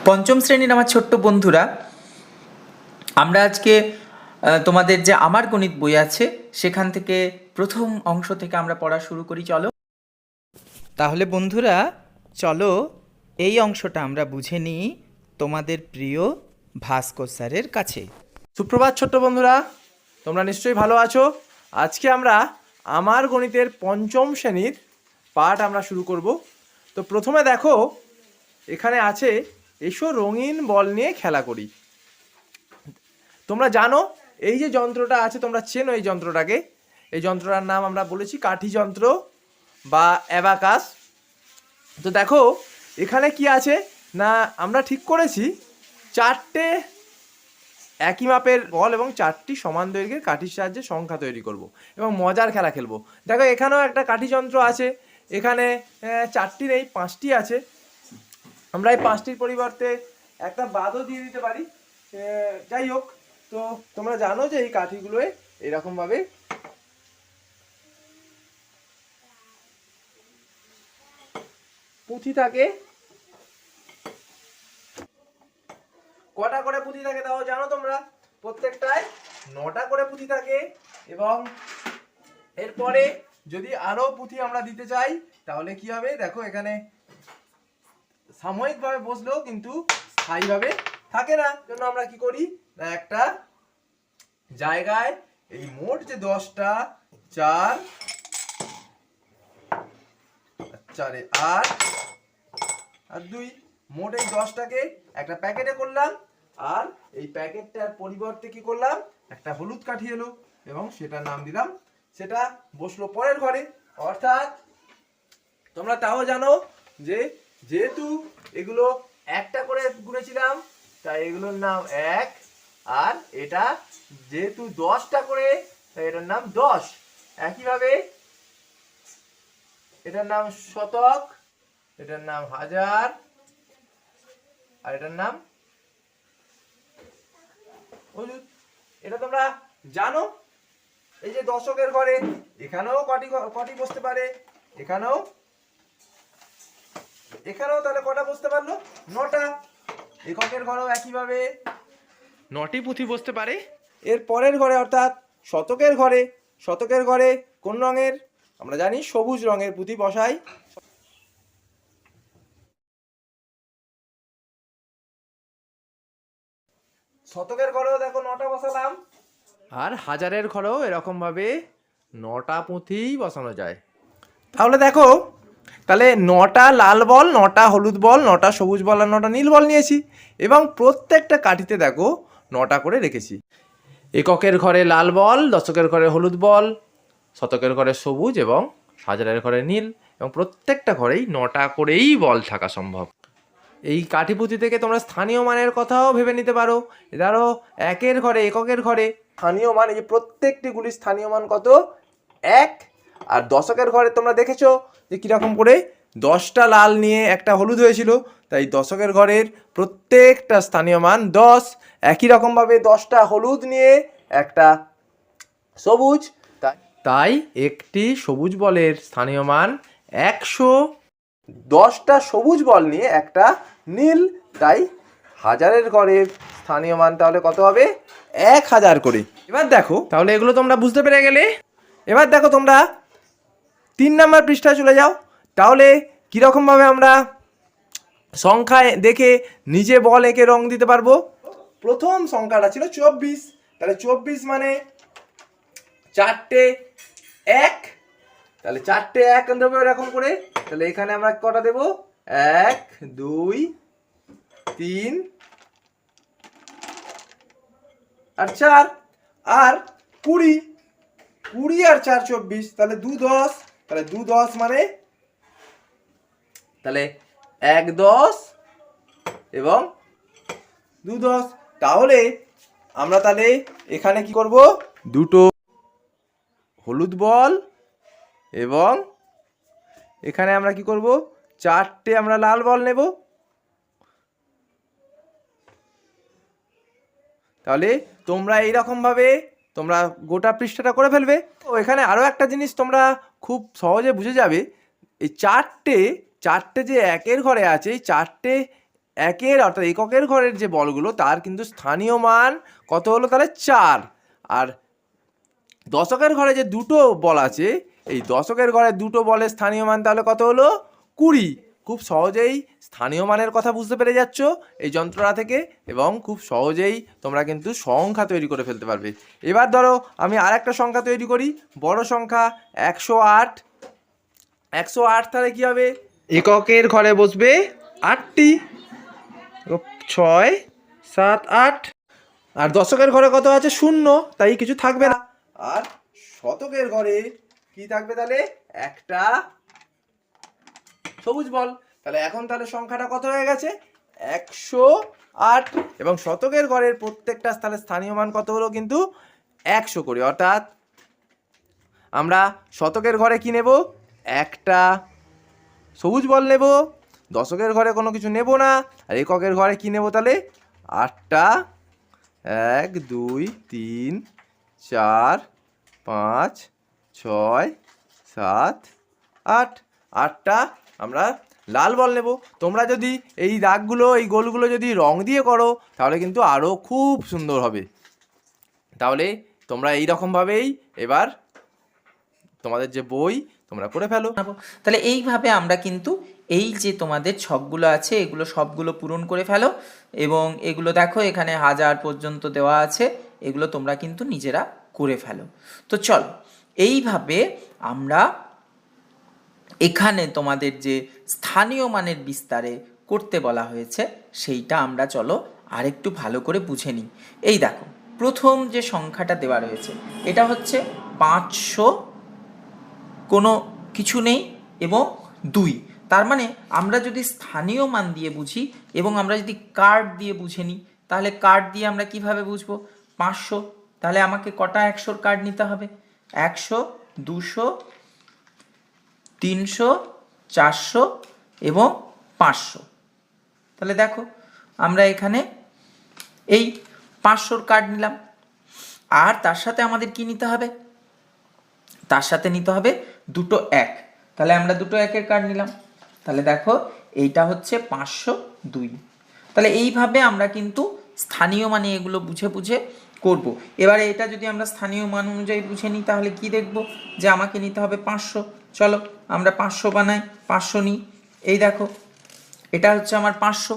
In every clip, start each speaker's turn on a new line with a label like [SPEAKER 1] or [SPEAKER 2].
[SPEAKER 1] পঞ্চম শ্রেণীর আমার ছোট্ট বন্ধুরা, আমরা আজকে তোমাদের যে আমার গণিত বই আছে সেখান থেকে প্রথম অংশ থেকে আমরা পড়া শুরু করি। চলো তাহলে বন্ধুরা, চলো এই অংশটা আমরা বুঝে নিই তোমাদের প্রিয় ভাস্কর স্যারের কাছে।
[SPEAKER 2] সুপ্রভাত ছোট্ট বন্ধুরা, তোমরা নিশ্চয়ই ভালো আছো। আজকে আমরা আমার গণিতের পঞ্চম শ্রেণীর পাঠ আমরা শুরু করব। তো প্রথমে দেখো, এখানে আছে এসো রঙিন বল নিয়ে খেলা করি। তোমরা জানো এই যে যন্ত্রটা আছে, তোমরা চেনো এই যন্ত্রটাকে। এই যন্ত্রটার নাম আমরা বলেছি কাঠি যন্ত্র বা অ্যাবাকাস। তো দেখো এখানে কি আছে না, আমরা ঠিক করেছি চারটে একই মাপের বল এবং চারটি সমান দৈর্ঘ্যের কাঠির সাহায্যে সংখ্যা তৈরি করব এবং মজার খেলা খেলবো। দেখো এখানেও একটা কাঠি যন্ত্র আছে, এখানে চারটি নেই, পাঁচটি আছে। আমরা এই পাঁচটির পরিবর্তে একটা বাদও দিয়ে দিতে পারি। যাই হোক, তো তোমরা জানো যে এই কাঠিগুলোয় এরকমভাবে পুঁথি থাকে। কটা করে পুঁথি থাকে তাও জানো তোমরা? প্রত্যেকটায় 9টা করে পুঁথি থাকে। এবং এরপরে যদি আরো পুঁথি আমরা দিতে চাই তাহলে কি হবে, দেখো এখানে সাময়িকভাবে বসলেও কিন্তু স্থায়ীভাবে থাকে না। জন্য আমরা কি করি না, একটা জায়গায় এই মোট যে 10টা, 4 4 8 আর 2, মোট এই 10টাকে একটা প্যাকেটে করলাম। আর এই প্যাকেটটার পরিবর্তে কি করলাম, একটা হলুদ কাঠি এলো এবং সেটার নাম দিলাম, সেটা বসলো পরের ঘরে। অর্থাৎ তোমরা তাও জানো যে যেহেতু এগুলো একটা করে গুনেছিলাম তাই এগুলোর নাম 1, আর এটা যেহেতু 10টা করে তাই এটার নাম 10। একইভাবে এটার নাম শতক, এটার নাম হাজার, আর এটার নাম অযুত। এটা তোমরা জানো। এই যে দশকের ঘরে এখানেও কটি বসতে পারে, এখানেও তাহলে কটা বসতে পারলো, 9টা। এককের ঘরেও একইভাবে 9টি পুঁথি বসতে পারে। এর পরের ঘরে অর্থাৎ শতকের ঘরে কোন রঙের, আমরা জানি সবুজ রঙের পুঁথি বসাই। শতকের ঘরেও দেখো 9টা বসালাম, আর হাজারের ঘরেও এরকম ভাবে 9টা পুঁথি বসানো যায়। তাহলে দেখো, তাহলে 9টা লাল বল, 9টা হলুদ বল, 9টা সবুজ বল আর 9টা নীল বল নিয়েছি এবং প্রত্যেকটা কাঠিতে দেখো 9টা করে রেখেছি। এককের ঘরে লাল বল, দশকের ঘরে হলুদ বল, শতকের ঘরে সবুজ এবং হাজারের ঘরে নীল, এবং প্রত্যেকটা ঘরেই 9টা করেই বল থাকা সম্ভব। এই কাঠি পুঁথি থেকে তোমরা স্থানীয় মানের কথাও ভেবে নিতে পারো। ধরো এককের ঘরে স্থানীয় মান, এই যে প্রত্যেকটি গুলির স্থানীয় মান কত, 1। আর দশকের ঘরে তোমরা দেখেছো যে কিরকম করে 10টা লাল নিয়ে একটা হলুদ হয়েছিল, তাই দশকের ঘরের প্রত্যেকটা স্থানীয় মান 10। একই রকমভাবে 10টা হলুদ নিয়ে একটা সবুজ, তাই একটি সবুজ বলের স্থানীয় মান 100। 10টা সবুজ বল নিয়ে একটা নীল, তাই হাজারের ঘরের স্থানীয় মান তাহলে কত হবে, 1000 করে। এবার দেখো, তাহলে এগুলো তোমরা বুঝতে পেরে গেলে। এবার দেখো তোমরা 3 নম্বর পৃষ্ঠায় চলে যাও। তাহলে কীরকমভাবে আমরা সংখ্যায় দেখে নিজে বল এঁকে রং দিতে পারবো। প্রথম সংখ্যাটা ছিল 24, তাহলে 24 মানে 4টে 1, তাহলে 4টে 1 দেবো এরকম করে। তাহলে এখানে আমরা কটা দেবো, 1 2 3 আর 4 আর 20 আর 4 24, তাহলে 2 10, তাহলে 2 10 মানে তাহলে 1 10 এবং 2 10। তাহলে আমরা তাহলে এখানে কি করব, দুটো হলুদ বল এবং এখানে আমরা কি করব, 4টে আমরা লাল বল নেব। তাহলে তোমরা এইরকমভাবে তোমরা গোটা পৃষ্ঠাটা করে ফেলবে। তো এখানে আরও একটা জিনিস তোমরা খুব সহজে বুঝে যাবে, এই চারটে যে একের ঘরে আছে, এই চারটে একের অর্থাৎ এককের ঘরের যে বলগুলো তার কিন্তু স্থানীয় মান কত হলো তাহলে 4। আর দশকের ঘরে যে দুটো বল আছে, এই দশকের ঘরে দুটো বলের স্থানীয় মান তাহলে কত হলো 20। খুব সহজেই স্থানীয় মানের কথা বুঝতে পেরে যাচ্ছ এই যন্ত্রটা থেকে, এবং খুব সহজেই তোমরা কিন্তু সংখ্যা তৈরি করে ফেলতে পারবে। এবার ধরো আমি আর একটা সংখ্যা তৈরি করি, বড় সংখ্যা 108। 108 তাহলে কি হবে, এককের ঘরে বসবে 8টি, 6 7 8। আর দশকের ঘরে কত আছে 0, তাই কিছু থাকবে না। আর শতকের ঘরে কি থাকবে তাহলে একটা সবুজ বল। তাহলে এখন তাহলে সংখ্যাটা কত হয়ে গেছে 108। এবং শতকের ঘরের প্রত্যেকটা তাহলে স্থানীয় মান কত হলো কিন্তু 100 করে। অর্থাৎ আমরা শতকের ঘরে কি নেব, একটা সবুজ বল নেব, দশকের ঘরে কোনো কিছু নেব না। আর এককের ঘরে কি নেব তাহলে 8টা, 1 2 3 4 5 6 7 8, 8টা আমরা লাল বল নেব। তোমরা যদি এই দাগগুলো এই গোলগুলো যদি রং দিয়ে করো তাহলে কিন্তু আরও খুব সুন্দর হবে। তাহলে তোমরা এই রকমভাবেই এবার তোমাদের যে বই তোমরা করে ফেলো।
[SPEAKER 1] তাহলে এইভাবে আমরা কিন্তু এই যে তোমাদের ছকগুলো আছে এগুলো সবগুলো পূরণ করে ফেলো, এবং এগুলো দেখো এখানে 1000 পর্যন্ত দেওয়া আছে, এগুলো তোমরা কিন্তু নিজেরা করে ফেলো। তো চলো এইভাবে আমরা এখানে তোমাদের যে স্থানীয় মানের বিস্তারে করতে বলা হয়েছে সেইটা আমরা চলো আরেকটু ভালো করে বুঝে নিই। এই দেখো প্রথম যে সংখ্যাটা দেওয়া রয়েছে এটা হচ্ছে 500, কোনো কিছু নেই এবং 2। তার মানে আমরা যদি স্থানীয় মান দিয়ে বুঝি এবং আমরা যদি কার্ড দিয়ে বুঝে নিই, তাহলে কার্ড দিয়ে আমরা কিভাবে বুঝবো 500, তাহলে আমাকে কটা 100-র কার্ড নিতে হবে 100 200 300 400 এবং 500। তাহলে দেখো আমরা এখানে এই 500-র কার্ড নিলাম। আর তার সাথে আমাদের কি নিতে হবে, তার সাথে নিতে হবে দুটো 1। তাহলে আমরা দুটো 1-এর কার্ড নিলাম। তাহলে দেখো এইটা হচ্ছে 502। তাহলে এইভাবে আমরা কিন্তু স্থানীয় মানে এগুলো বুঝে বুঝে করব। এবারে এটা যদি আমরা স্থানীয় মান অনুযায়ী বুঝে নিই তাহলে কি দেখব যে আমাকে নিতে হবে 500। চলো আমরা 500 বানাই, 500 নিই। এই দেখো এটা হচ্ছে আমার 500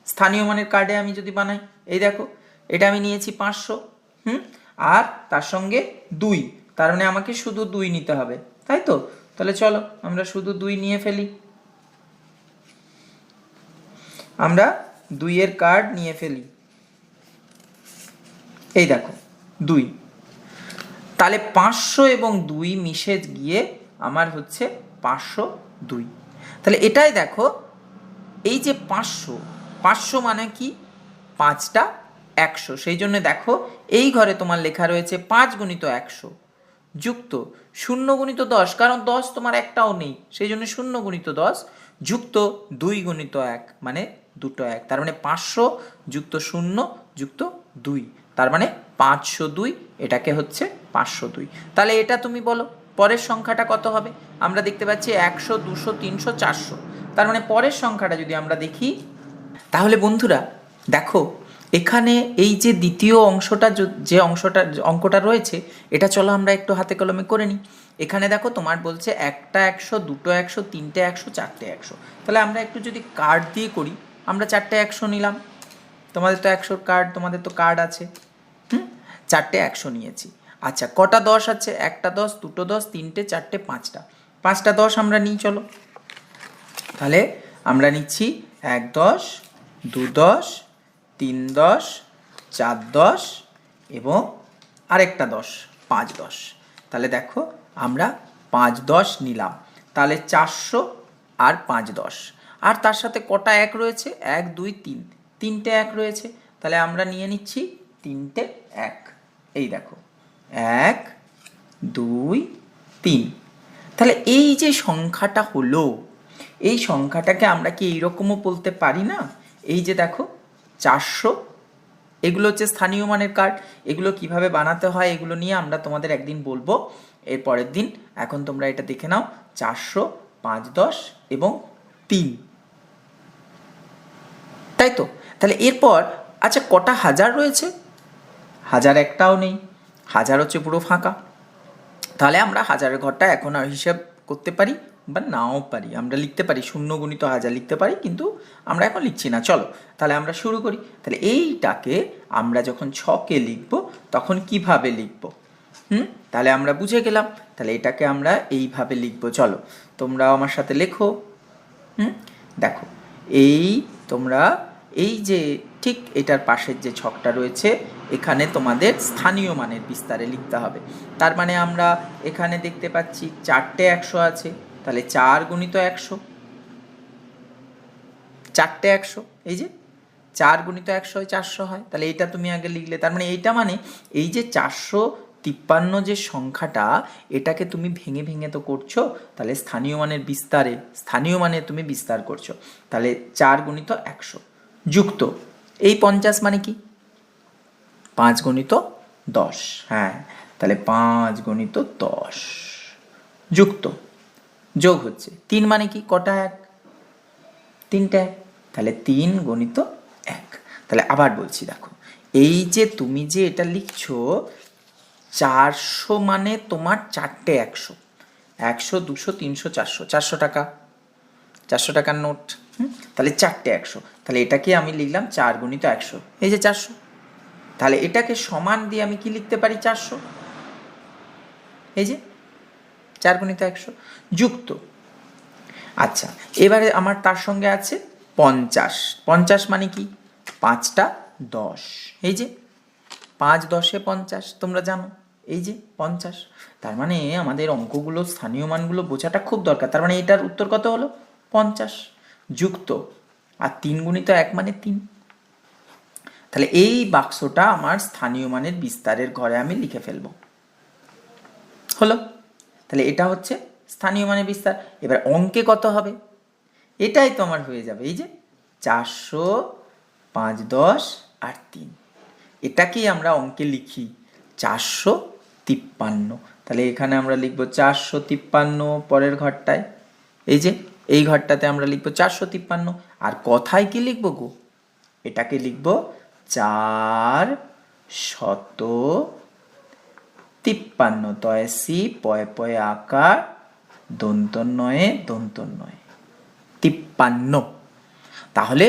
[SPEAKER 1] স্থানীয় মানের কার্ডে আমি যদি বানাই, এই দেখো এটা আমি নিয়েছি 500, আর তার সঙ্গে 2, তার মানে আমাকে শুধু 2 নিতে হবে, তাই তো? তাহলে চলো আমরা শুধু 2 নিয়ে ফেলি। আমরা 2-এর কার্ড নিয়ে ফেলি। এই দেখো 2, তাহলে 500 এবং 2 মিশে গিয়ে আমার হচ্ছে 502। তাহলে এটাই দেখো এই যে 500 মানে কি 5টা 100, সেই জন্য দেখো এই ঘরে তোমার লেখা রয়েছে 5 গুণিত 100 যুক্ত 0 গুণিত 10, কারণ 10 তোমার একটাও নেই, সেই জন্য 0 গুণিত 10 যুক্ত 2 গুণিত 1 মানে দুটো 1, তার মানে 500 যুক্ত 0 যুক্ত 2, তার মানে 502। এটাকে হচ্ছে 502। তাহলে এটা তুমি বলো পরের সংখ্যাটা কত হবে। আমরা দেখতে পাচ্ছি 100 200 300 400, তার মানে পরের সংখ্যাটা যদি আমরা দেখি তাহলে বন্ধুরা দেখো এখানে এই যে দ্বিতীয় অংশটা যে অঙ্কটা রয়েছে এটা চলো আমরা একটু হাতে কলমে করে নিই। এখানে দেখো তোমার বলছে একটা 100 দুটো 100 তিনটে 100 চারটে 100। তাহলে আমরা একটু যদি কার্ড দিয়ে করি, আমরা চারটে 100 নিলাম। তোমাদের তো 100-র কার্ড, তোমাদের তো কার্ড আছে, চারটে 100 নিয়েছি। আচ্ছা কটা 10 আছে, একটা 10 দুটো 10 তিনটে চারটে 5টা 10 আমরা নিই। চলো তাহলে আমরা নিচ্ছি 1 10 2 10 3 10 4 10 এবং আরেকটা 10 5 10। তাহলে দেখো আমরা 5 10 নিলাম, তাহলে 400 আর 5 10। আর তার সাথে কটা 1 রয়েছে 1 2 3, তিনটে 1 রয়েছে, তাহলে আমরা নিয়ে নিচ্ছি তিনটে 1। এই দেখো 1 2 3। তাহলে এই যে সংখ্যাটা হলো, এই সংখ্যাটাকে আমরা কি এইরকমও বলতে পারি না, এই যে দেখো 400, এগুলো হচ্ছে স্থানীয় মানের কার্ড। এগুলো কিভাবে বানাতে হয় এগুলো নিয়ে আমরা তোমাদের একদিন বলবো, এর পরের দিন। এখন তোমরা এটা দেখে নাও 400 5 10 এবং 3। তাই তো? তাহলে এরপর আচ্ছা কটা হাজার রয়েছে? হাজার একটাও নেই, হাজার হচ্ছে পুরো ফাঁকা। তাহলে আমরা হাজারের ঘরটা এখন আর হিসাব করতে পারি বা নাও পারি, আমরা লিখতে পারি, শূন্য গুণিত হাজার লিখতে পারি, কিন্তু আমরা এখন লিখছি না। চলো তাহলে আমরা শুরু করি। তাহলে এইটাকে আমরা যখন ছকে লিখব তখন কিভাবে লিখব? তাহলে আমরা বুঝে গেলাম। তাহলে এটাকে আমরা এইভাবে লিখব। চলো তোমরাও আমার সাথে লেখো। দেখো এই তোমরা এই যে ঠিক এটার পাশের যে ছকটা রয়েছে এখানে তোমাদের স্থানীয় মানের বিস্তারে লিখতে হবে। তার মানে আমরা এখানে দেখতে পাচ্ছি 4টে 100 আছে, তাহলে 4 গুণিত 100, 4টে 100, এই যে 4 গুণিত 100 হয় 400 হয়। তাহলে এইটা তুমি আগে লিখলে, তার মানে এইটা মানে এই যে 453 যে সংখ্যাটা এটাকে তুমি ভেঙে ভেঙে তো করছো, তাহলে স্থানীয় মানের বিস্তারে, স্থানীয় মানে তুমি বিস্তার করছো। তাহলে 4 গুণিত 100 যুক্ত এই 50 মানে কি 5 গুণিত 10, হ্যাঁ তাহলে 5 গুণিত 10 যুক্ত যোগ হচ্ছে 3 মানে কি কটা 1, 3টে 1, তাহলে 3 গুণিত 1। তাহলে আবার বলছি দেখো এই যে তুমি যে এটা লিখছো 400 মানে তোমার 4টে 100, 100 200 300 400, 400 টাকা, 400 টাকার নোট। তাহলে 4টে 100, তাহলে এটাকে আমি লিখলাম 4 গুণিত 100, এই যে 400। তাহলে এটাকে সমান দিয়ে আমি কি লিখতে পারি 400, এই যে 4 গুণিত 100 যুক্ত। আচ্ছা এবারে আমার তার সঙ্গে আছে 50, 50 মানে কি 5টা 10, এই যে 5 10 50 তোমরা জানো, এই যে 50। তার মানে আমাদের অঙ্কগুলো স্থানীয় মানগুলো বোঝাটা খুব দরকার। তার মানে এটার উত্তর কত হলো 50 যুক্ত আর 3 গুণিত 1 মানে 3। তাহলে এই বাক্সটা আমার স্থানীয় মানের বিস্তারের ঘরে আমি লিখে ফেলবো, হলো। তাহলে এটা হচ্ছে স্থানীয় মানের বিস্তার। এবার অঙ্কে কত হবে এটাই তো আমার হয়ে যাবে, এই যে 400 5 10 আর 3, এটাকেই আমরা অঙ্কে লিখি 453। তাহলে এখানে আমরা লিখবো 453 পরের ঘরটায়, এই যে এই ঘরটাতে আমরা লিখবো 453। আর কথায় কি লিখবো গো, এটাকে লিখবো 453 তয়সি পয়ে পয়ে আকার দন্ত নয়ে 53। তাহলে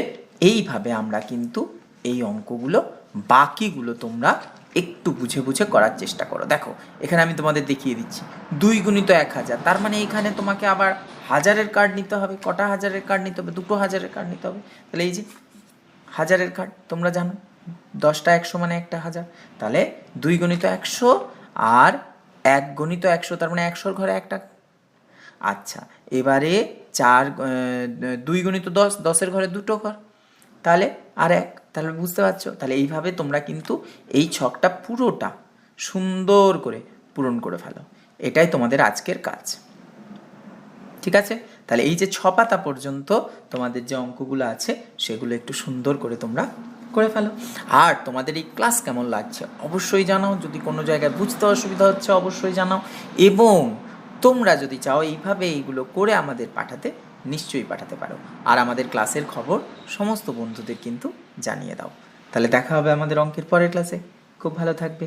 [SPEAKER 1] এইভাবে আমরা কিন্তু এই অঙ্কগুলো বাকিগুলো তোমরা একটু বুঝে বুঝে করার চেষ্টা করো। দেখো এখানে আমি তোমাদের দেখিয়ে দিচ্ছি 2 গুণিত 1000, তার মানে এখানে তোমাকে আবার হাজারের কার্ড নিতে হবে। কটা হাজারের কার্ড নিতে হবে? 2টো হাজারের কার্ড নিতে হবে। তাহলে এই যে হাজারের কার্ড তোমরা জানো 10টা 100 মানে একটা হাজার। তাহলে 2 গুণিত 100 আর 1 গুণিত 100, তার মানে 100-র ঘরে একটা। আচ্ছা এবারে 2 গুণিত 10, 10-এর ঘরে 2টো ঘর, তাহলে আর 1। তাহলে বুঝতে পারছো? তাহলে এইভাবে তোমরা কিন্তু এই ছকটা পুরোটা সুন্দর করে পূরণ করে ফেলো। এটাই তোমাদের আজকের কাজ, ঠিক আছে? তাহলে এই যে 6 পাতা পর্যন্ত তোমাদের যে অঙ্কগুলো আছে সেগুলো একটু সুন্দর করে তোমরা করে ফেলো। আর তোমাদের এই ক্লাস কেমন লাগছে অবশ্যই জানাও। যদি কোনো জায়গায় বুঝতে অসুবিধা হচ্ছে অবশ্যই জানাও, এবং তোমরা যদি চাও এইভাবে এইগুলো করে আমাদের পাঠাতে নিশ্চয়ই পাঠাতে পারো। আর আমাদের ক্লাসের খবর সমস্ত বন্ধুদের কিন্তু জানিয়ে দাও। তাহলে দেখা হবে আমাদের অঙ্কের পরের ক্লাসে। খুব ভালো থাকবে।